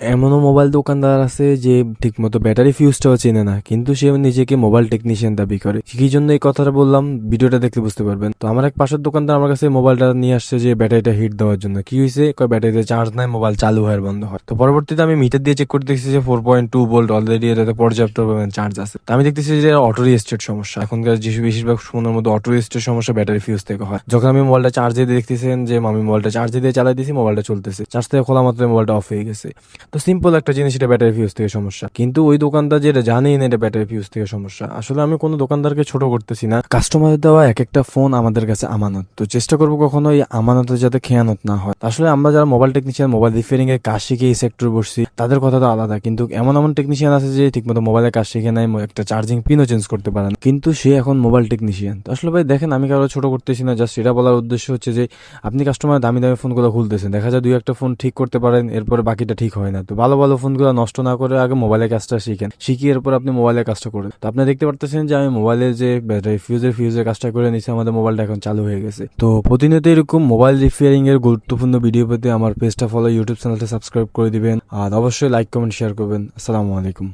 এমনও মোবাইল দোকানদার আছে যে ঠিকমতো ব্যাটারি ফিউজটাও চেনে না, কিন্তু সে নিজেকে মোবাইল টেকনিশিয়ান দাবি করে। কি জন্য এই কথাটা বললাম ভিডিওটা দেখলে বুঝতে পারবেন। তো আমার এক পাশের দোকানদার আমার কাছে মোবাইলটা নিয়ে আসছে যে ব্যাটারিটা হিট দেওয়ার জন্য। কি হয়েছে, ব্যাটারিতে চার্জ নাই, মোবাইল চালু হয় আর বন্ধ হয়। তো পরবর্তীতে আমি মিটার দিয়ে চেক করে দেখতেছি যে 4.2 ভোল্ট অলরেডি এটাতে পর্যাপ্ত পরিমাণ চার্জ আছে। তো আমি দেখতেছি যে অটো রিস্টেট সমস্যা। এখনকার যে বেশিরভাগ ফোনের মধ্যে অটো রিস্টেট সমস্যা ব্যাটারি ফিউজ থেকে হয়। যখন আমি মোবাইলটা চার্জে দিয়ে দেখতেছেন যে আমি মোবাইলটা চার্জে দিয়ে চালাই দিয়েছি, মোবাইলটা চলতেছে, চার্জ থেকে খোলা মাত্র মোবাইলটা অফ হয়ে গেছে। তো সিম্পল একটা জিনিস, এটা ব্যাটারি ফিউজ থেকে সমস্যা। কিন্তু ওই দোকানদার যেটা জানেই না এটা ব্যাটারি ফিউজ থেকে সমস্যা। আসলে আমি কোনো দোকানদারকে ছোট করতেছি না, কাস্টমারের দেওয়া এক একটা ফোন আমাদের কাছে আমানত। তো চেষ্টা করবো কখনো এই আমানতের যাতে খেয়ানত না হয়। আসলে আমরা যারা মোবাইল টেকনিশিয়ান, মোবাইল রিপেয়ারিং এর কাজ শিখে এই সেক্টরে বসছি, তাদের কথা তো আলাদা। কিন্তু এমন এমন টেকনিশিয়ান আছে যে ঠিকমতো মোবাইলের কাজ শিখে নাই, একটা চার্জিং পিনও চেঞ্জ করতে পারে না, কিন্তু সে এখন মোবাইল টেকনিশিয়ান। তো আসলে ভাই দেখেন, আমি কারো ছোট করতেছি না, জাস্ট এটা বলার উদ্দেশ্য হচ্ছে যে আপনি কাস্টমার দামি দামি ফোনগুলো খুলতেছেন, দেখা যায় দুই একটা ফোন ঠিক করতে পারেন, এরপরে বাকিটা ঠিক হয় না। তো ভালো ভালো ফোনগুলো নষ্ট না করে আগে মোবাইলের কাজটা শিখেন, শিখিয়ে এরপর আপনি মোবাইলের কাজটা করেন। তো আপনি দেখতে পারতেছেন যে আমি মোবাইলের যে ব্যাটারি ফিউজের কাজটা করে নিচ্ছি, আমাদের মোবাইলটা এখন চালু হয়ে গেছে। তো প্রতিনিয়ত এরকম মোবাইল রিপেয়ারিং এর গুরুত্বপূর্ণ ভিডিও পেতে আমার পেজটা ফলো, ইউটিউব চ্যানেলটা সাবস্ক্রাইব করে দিবেন, আর অবশ্যই লাইক কমেন্ট শেয়ার করবেন। আসসালামু আলাইকুম।